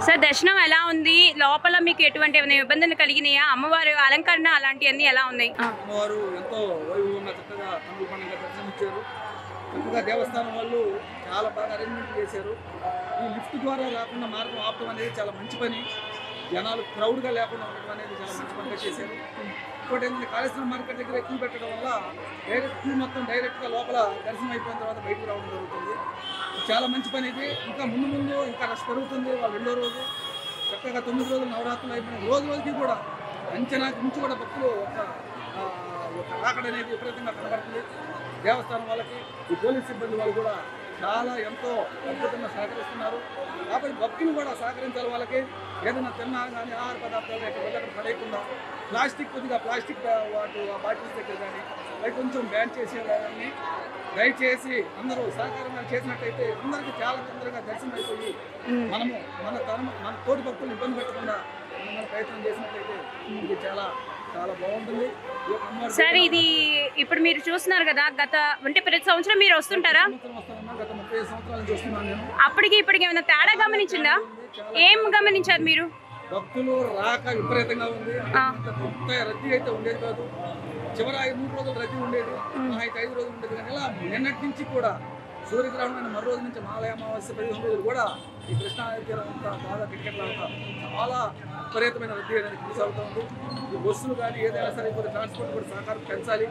Sir దర్శనం ఎలా ఉంది? లోపల మీకు ఎటువంటి ఇబ్బందులు కలిగినాయా? అమ్మవారి అలంకరణ అలాంటివన్నీ ఎలా ఉన్నాయి? అమ్మవారు ఎంతో వైభవంగా చక్కగా కన్నుల పండుగ దర్శనం ఇచ్చారు. చక్కగా దేవస్థానం వాళ్ళు చాలా బాగా అరేంజ్మెంట్ చేశారు. ఈ లిఫ్ట్ ద్వారా రాకుండా మార్గం ఆపడం అనేది చాలా మంచి పని. జనాలు క్రౌడ్గా లేకుండా ఉండడం అనేది చాలా మంచి పనిగా చేశారు. ఇంకోటి ఏంటంటే కాళేశ్వరం మార్కెట్ దగ్గర క్యూ పెట్టడం వల్ల క్యూ మొత్తం డైరెక్ట్గా లోపల దర్శనం అయిపోయిన తర్వాత బయటకు రావడం జరుగుతుంది. చాలా మంచి పని ఇది. ఇంకా ముందు ఇంకా రష్ పెరుగుతుంది. వాళ్ళు 2వ రోజు చక్కగా 9 రోజులు నవరాత్రులు అయిపోయిన రోజుకి కూడా అంచనాకి మించి కూడా భక్తులు ఒక రాకడ అనేది విపరీతంగా కనబడుతుంది. దేవస్థానం వాళ్ళకి ఈ పోలీస్ సిబ్బంది వాళ్ళు కూడా చాలా ఎంతో అద్భుతంగా సహకరిస్తున్నారు. కాబట్టి భక్తులు కూడా సహకరించాలి. వాళ్ళకి ఏదైనా తిన్నా కానీ ఆహార పదార్థాలు ఎక్కడ పడేయకుండా ప్లాస్టిక్ వాటి బాటిల్స్ దగ్గర కానీ అవి కొంచెం బ్యాన్ చేసేదాన్ని దయచేసి అందరూ సహకారంగా చేసినట్టయితే అందరికీ చాలా తొందరగా దర్శనం అయిపోయి మన తోటి భక్తులు ఇబ్బంది పెట్టకుండా మనం ప్రయత్నం చేసినట్టయితే ఇది చాలా బాగుంటుంది. సార్ ఇది ఇప్పుడు మీరు చూస్తున్నారు కదా, అంటే ప్రతి సంవత్సరం మీరు వస్తుంటారా? గత 35 సంవత్సరాలు చూస్తున్నాను నేను. అప్పటికి ఇప్పటికి ఏమైనా తేడా గమనించిందా? ఏం గమనించారు మీరు? భక్తులు రాక విపరీతంగా ఉంది. రద్దీ అయితే ఉండేది కాదు. చివరి 3 రోజులు రద్దీ ఉండేది, 5 రోజులు ఉండేది. కానీ ఇలా నిన్నటి నుంచి కూడా సూర్యగ్రహణమైన మరో రోజు నుంచి మాలయ అమావాస్య 15 రోజులు కూడా ఈ కృష్ణా తీరం అంతా బాగా టికెట్ల అంతా చాలా విపరీతమైన రద్దీ అనేది కొనసాగుతూ ఉంది. ఈ బస్సులు కానీ ఏదైనా సరే ఇప్పుడు ట్రాన్స్పోర్ట్ కూడా సహకారం పెంచాలి.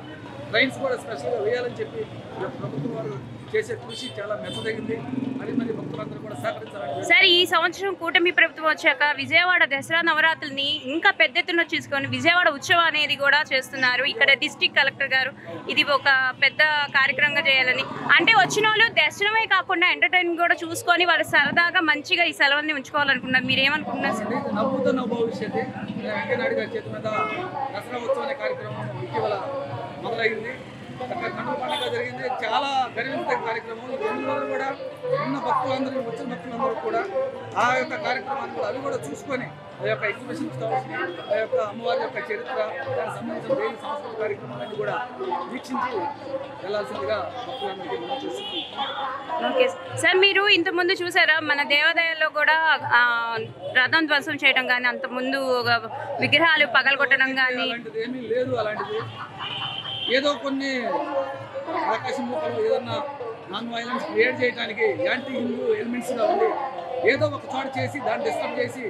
ట్రైన్స్ కూడా స్పెషల్గా వేయాలని చెప్పి ప్రభుత్వం వారు చేసే కృషి చాలా మెచ్చదగింది. మరి భక్తులందరూ కూడా సహకరించాలి. సార్ ఈ సంవత్సరం కూటమి ప్రభుత్వం వచ్చాక విజయవాడ దసరా నవరాత్రుల్ని ఇంకా పెద్ద ఎత్తున చేసుకొని విజయవాడ ఉత్సవం అనేది కూడా చేస్తున్నారు. ఇక్కడ డిస్ట్రిక్ట్ కలెక్టర్ గారు ఇది ఒక పెద్ద కార్యక్రమంగా చేయాలని, అంటే వచ్చిన వాళ్ళు దర్శనమే కాకుండా ఎంటర్టైన్మెంట్ కూడా చూసుకొని వాళ్ళు సరదాగా మంచిగా ఈ సెలవుల్ని ఉంచుకోవాలనుకున్నారు. మీరు ఏమనుకుంటున్నారు? నవ్వుతో భవిష్యత్తు వెంకయ్యనాయుడు గారి చేతి మీద దసరా ఉత్సవం అనే కార్యక్రమం ఇటీవల మొదలైంది. కన్నుల పండుగ జరిగింది. చాలా గర్వించదగ్గ కార్యక్రమం. రోజులు కూడా ఉన్న భక్తులందరూ వచ్చిన భక్తులందరూ కూడా ఆ యొక్క కార్యక్రమాన్ని కూడా అవి కూడా చూసుకొని ఆ యొక్క ఎగ్జిబిషన్స్ కావచ్చు, ఆ యొక్క అమ్మవారి యొక్క చరిత్ర, దానికి సంబంధించిన దేవి సాంస్కృతిక కార్యక్రమాలన్నీ కూడా వీక్షించి వెళ్లాల్సిందిగా భక్తులందరికీ మనం చూస్తున్నాం. ఓకే సార్, మీరు ఇంతకుముందు చూసారా మన దేవాలయాల్లో కూడా రథం ధ్వంసం చేయడం కానీ, అంతకుముందు విగ్రహాలు పగలగొట్టడం కానీ అలాంటిది ఏమీ లేదు. అలాంటిది ఏదో కొన్ని అవకాశం రూపంలో ఏదన్నా నాన్ వైలెన్స్ క్రియేట్ చేయడానికి యాంటీ హిందూ ఎలిమెంట్స్గా ఉండి ఏదో ఒక చోట చేసి దాన్ని డిస్టర్బ్ చేసి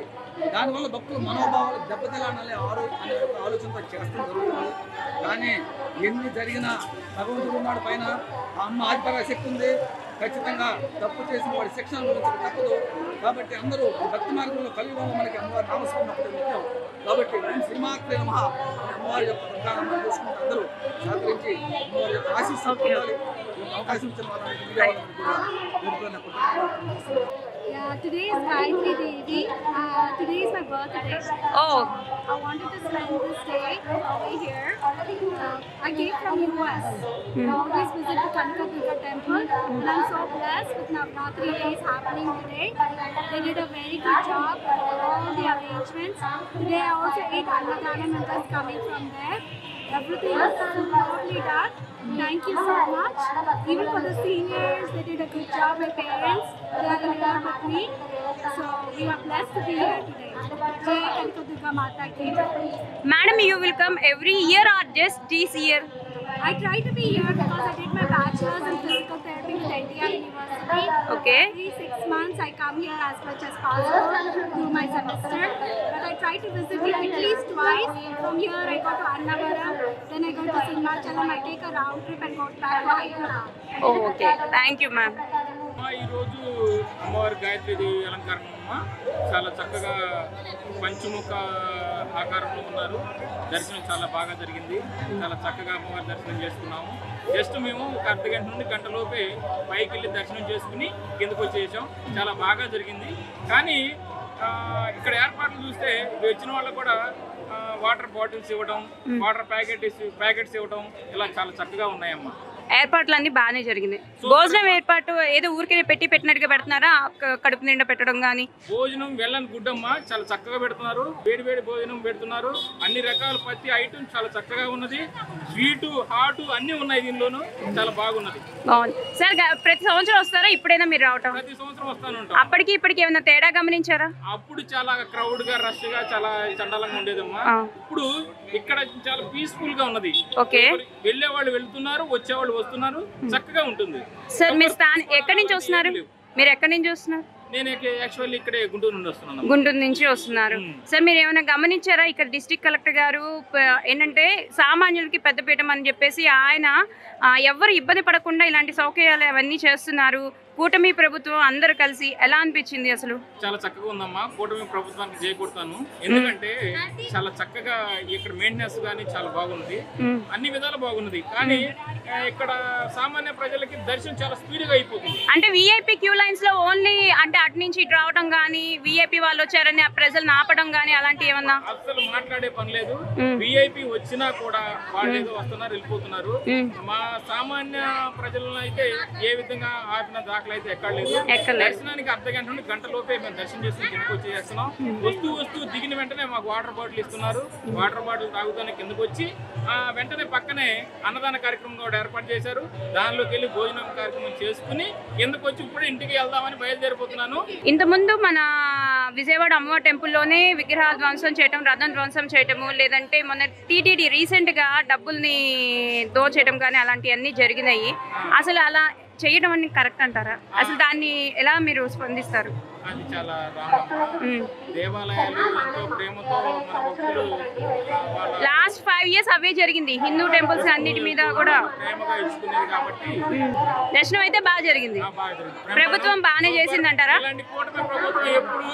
దానివల్ల భక్తుల మనోభావాలు దెబ్బతిలాడాలి అనే ఒక ఆలోచనతో చేస్తూ జరుగుతుంది. కానీ ఎన్ని జరిగినా భగవంతుడు ఉన్నాడు పైన, ఆ అమ్మ ఆదిపరాశక్తి ఉంది. ఖచ్చితంగా తప్పు చేసిన వాడి శిక్ష అనుభవించడం తప్పదు. కాబట్టి అందరూ భక్తి మార్గంలో కలియుగంలో మనకి అమ్మవారి నామస్మరణ ఒకటి ముఖ్యం. కాబట్టి శ్రీమాత్రే నమః అమ్మవారి యొక్క ప్రధానాన్ని చూసుకుంటే అందరూ సహకరించి అమ్మవారి యొక్క ఆశీస్సులు పొందాలి. అవకాశం ఇచ్చిన వాళ్ళకి కూడా Yeah, today is Gayatri Devi. Today is my birthday. Oh. I wanted to spend this day over here. I came from US. I always visit the Kanaka Durga temple, and I'm so blessed with Navratri days happening today. They did a very good job with all the arrangements. Today I also ate Annadanam and just coming from there. Everything is superbly done. Thank you so much. Even for the seniors, they did a good job. My parents, they are here with me. So we are blessed to be here today. Jai Kanaka Durga Mata ki Jai. Madam, you will come every year or just this year? I try to be here because I did my bachelor's in physical therapy with NTR University. Okay. Every 6 months I come here as much as possible through my semester. But I try to visit here at least twice. From here I go to Annavaram, then I go to Simhachalam. I take a round trip and go back to Hyderabad. Oh, okay. Thank you, ma'am. ఈరోజు అమ్మవారి గాయత్రి అలంకరణ చాలా చక్కగా పంచముఖ ఆకారంలో ఉన్నారు. దర్శనం చాలా బాగా జరిగింది. చాలా చక్కగా అమ్మవారి దర్శనం చేసుకున్నాము. జస్ట్ మేము ఒక అర్ధగంట నుండి గంటలోపే పైకి వెళ్ళి దర్శనం చేసుకుని కిందకు వచ్చేసాం. చాలా బాగా జరిగింది. కానీ ఇక్కడ ఏర్పాట్లు చూస్తే వచ్చిన వాళ్ళకు కూడా వాటర్ బాటిల్స్ ఇవ్వడం, వాటర్ ప్యాకెట్స్ ఇవ్వడం ఇలా చాలా చక్కగా ఉన్నాయమ్మా. ఏర్పాట్లన్నీ బాగానే జరిగినాయి. భోజనం ఏర్పాటు ఏదో ఊరికే పెట్టినట్టుగా పెడుతున్నారా? కడుపు నిండా పెట్టడం కానీ భోజనం వెళ్ళని గుడ్డమ్మ చాలా చక్కగా పెడుతున్నారు. వేడి భోజనం పెడుతున్నారు. అన్ని రకాల ప్రతి ఐటమ్ చాలా చక్కగా ఉన్నది. స్వీటు హాటు అన్ని ఉన్నాయి దీనిలోను. చాలా బాగున్నది. బాగుంది సార్. ప్రతి సంవత్సరం వస్తారా? ఇప్పుడైనా మీరు రావటం? ప్రతి సంవత్సరం వస్తాను. అప్పటికి ఇప్పటికి ఏమైనా తేడా గమనించారా? అప్పుడు చాలా క్రౌడ్ గా రష్ గా చాలా చండాలంగా ఉండేదమ్మా. ఇప్పుడు ఇక్కడ చాలా పీస్ఫుల్ గా ఉన్నది. ఓకే, వెళ్లే వాళ్ళు వెళ్తున్నారు, వచ్చేవాళ్ళు వస్తున్నారు. చక్కగా ఉంటుంది. సార్ మీరు ఎక్కడి నుంచి వస్తున్నారు? మీరు ఎక్కడి నుంచి వస్తున్నారు? నేను యాక్చువల్లీ ఇక్కడే గుంటూరు నుండి వస్తున్నాను. గుంటూరు నుంచి వస్తున్నారు. సార్ మీరు ఏమైనా గమనించారా? ఇక్కడ డిస్ట్రిక్ట్ కలెక్టర్ గారు ఏంటంటే సామాన్యులకి పెద్దపీఠం అని చెప్పేసి ఆయన ఎవరు ఇబ్బంది పడకుండా ఇలాంటి సౌకర్యాలు అవన్నీ చేస్తున్నారు. కూటమి ప్రభుత్వం అందరూ కలిసి ఎలా అనిపించింది అసలు? చాలా చక్కగా ఉందమ్మా. కూటమి ప్రభుత్వానికి జయకొడతాను. ఎందుకంటే చాలా చక్కగా ఇక్కడ మెయింటెనెన్స్ గానీ చాలా బాగుంది. అన్ని విధాలు బాగున్నది. కానీ ఇక్కడ సామాన్య ప్రజలకి దర్శనం చాలా స్పీడ్ గా అయిపోతుంది. అంటే విఐపి క్యూ లైన్స్ లో ఓన్లీ అంటే అటు నుంచి ఇటు రావడం గానీ, విఐపి వాళ్ళు వచ్చారని ప్రజలు ఆపడం గానీ అలాంటివి ఏమన్నా? అసలు మాట్లాడే పని లేదు. విఐపి వచ్చినా కూడా వాళ్ళు ఏదో వస్తున్నారు, వెళ్ళిపోతున్నారు. మా సామాన్య ప్రజలను అయితే ఏ విధంగా ఆపిన దాఖలు అయితే ఎక్కడలేదు. దర్శనానికి అర్ధగంట నుండి గంట లోపే మేము దర్శనం చేసుకుని కిందకు వచ్చేస్తున్నాం. వస్తూ దిగిన వెంటనే మాకు వాటర్ బాటిల్ ఇస్తున్నారు. వాటర్ బాటిల్ తాగుతానే కిందకు వచ్చి వెంటనే పక్కనే అన్నదాన కార్యక్రమం కూడా ఏర్పాటు చేశారు. దానిలోకి వెళ్ళి భోజనం కార్యక్రమం చేసుకుని కిందకు వచ్చి ఇప్పుడు ఇంటికి వెళ్దామని బయలుదేరిపోతున్నాను. ఇంతకుముందు మన విజయవాడ అమ్మవారి టెంపుల్లోనే విగ్రహాల ధ్వంసం చేయటం, రథం ధ్వంసం చేయటము, లేదంటే మొన్న టీటీడీ రీసెంట్ గా డబ్బుల్ని దోచేయడం కానీ అలాంటివన్నీ జరిగినాయి. అసలు అలా చేయడం అని కరెక్ట్ అంటారా? అసలు దాన్ని ఎలా మీరు స్పందిస్తారు? అది చాలా రాంగ్. దేవాలయాలు ఎంతో ప్రేమతో మన భక్తులు లాస్ట్ 5 years అవే జరిగింది. హిందూ టెంపుల్స్ అన్నిటి మీద కూడా ప్రేమగా ఇచ్చుకునేది కాబట్టి దర్శనం అయితే బాగా జరిగింది. ప్రభుత్వం బాగానే చేసింది అంటారా? ఇలాంటి కూటమి ప్రభుత్వం ఎప్పుడు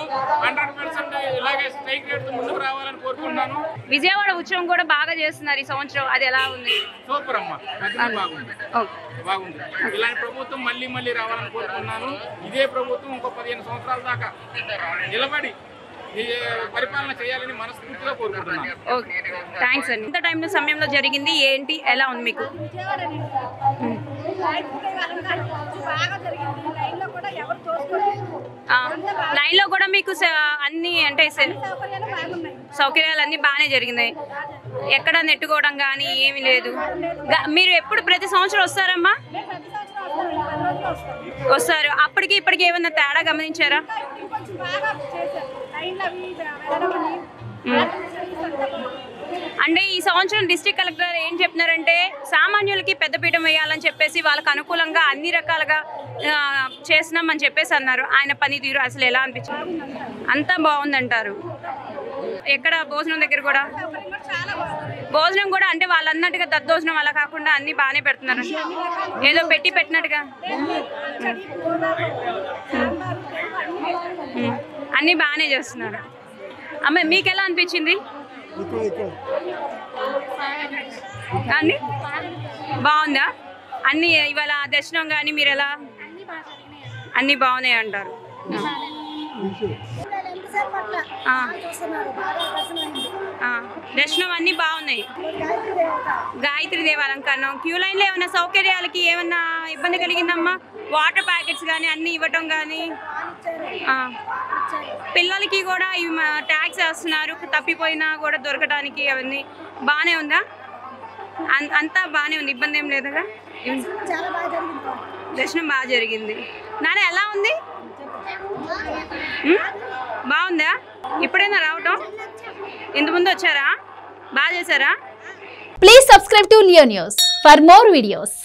100% ఇలాగే స్ట్రైక్ రేట్ ముందుకు రావాలని కోరుకుంటున్నాను. విజయవాడ ఉత్సవం కూడా బాగా చేస్తున్నారు ఈ సంవత్సరం. అది ఎలా ఉంది? సూపర్ అమ్మా, బాగుంది. ఇలాంటి ప్రభుత్వం మళ్ళీ రావాలని కోరుకున్నాను. ఇదే ప్రభుత్వం ఇంకో 15 సంవత్సరాల దాకా నిలబడి పరిపాలన చేయాలని మనస్ఫూర్తిగా కోరుకుంటున్నాను. ఓకే, థ్యాంక్స్ అండి. ఎంత టైంలో సమయంలో జరిగింది, ఏంటి, ఎలా ఉంది మీకు? లైన్ లో కూడా మీకు అన్ని అంటే సౌకర్యాలు అన్ని బాగానే జరిగినాయి. ఎక్కడ నెట్టుకోవడం కానీ ఏమీ లేదు. మీరు ఎప్పుడు ప్రతి సంవత్సరం వస్తారమ్మా? వస్తారు. అప్పటికి ఇప్పటికి ఏమన్నా తేడా గమనించారా? అంటే ఈ సంవత్సరం డిస్ట్రిక్ట్ కలెక్టర్ ఏం చెప్తున్నారంటే సామాన్యులకి పెద్దపీఠం వేయాలని చెప్పేసి వాళ్ళకి అనుకూలంగా అన్ని రకాలుగా చేస్తున్నామని చెప్పేసి అన్నారు. ఆయన పనితీరు అసలు ఎలా అనిపించింది? అంతా బాగుందంటారు. ఎక్కడ భోజనం దగ్గర కూడా భోజనం కూడా అంటే వాళ్ళు అన్నట్టుగా దద్దోజనం అలా కాకుండా అన్ని బాగానే పెడుతున్నారు. ఏదో పెట్టినట్టుగా అన్ని బాగానే చేస్తున్నారు. అమ్మ మీకు ఎలా అనిపించింది? అండి బాగుందా? అన్ని ఇవాళ దర్శనం కానీ మీరు ఎలా అన్ని బాగున్నాయి అంటారు? దర్శనం అన్ని బాగున్నాయి. గాయత్రి దేవ అలంకరణం క్యూ లైన్ లో ఏమైనా సౌకర్యాలకి ఏమన్నా ఇబ్బంది కలిగిందమ్మా? వాటర్ ప్యాకెట్స్ కానీ అన్ని ఇవ్వటం కానీ పిల్లలకి కూడా ట్యాక్స్ వేస్తున్నారు, తప్పిపోయినా కూడా దొరకడానికి అవన్నీ బాగానే ఉందా? అంతా బాగానే ఉంది, ఇబ్బంది ఏం లేదుగా? దర్శనం బాగా జరిగింది. నాన్న ఎలా ఉంది? బాగుందా? ఇప్పుడైనా రావటం? ఇంతకుముందు వచ్చారా? బాగా చేశారా? Please subscribe to Leo news for more videos.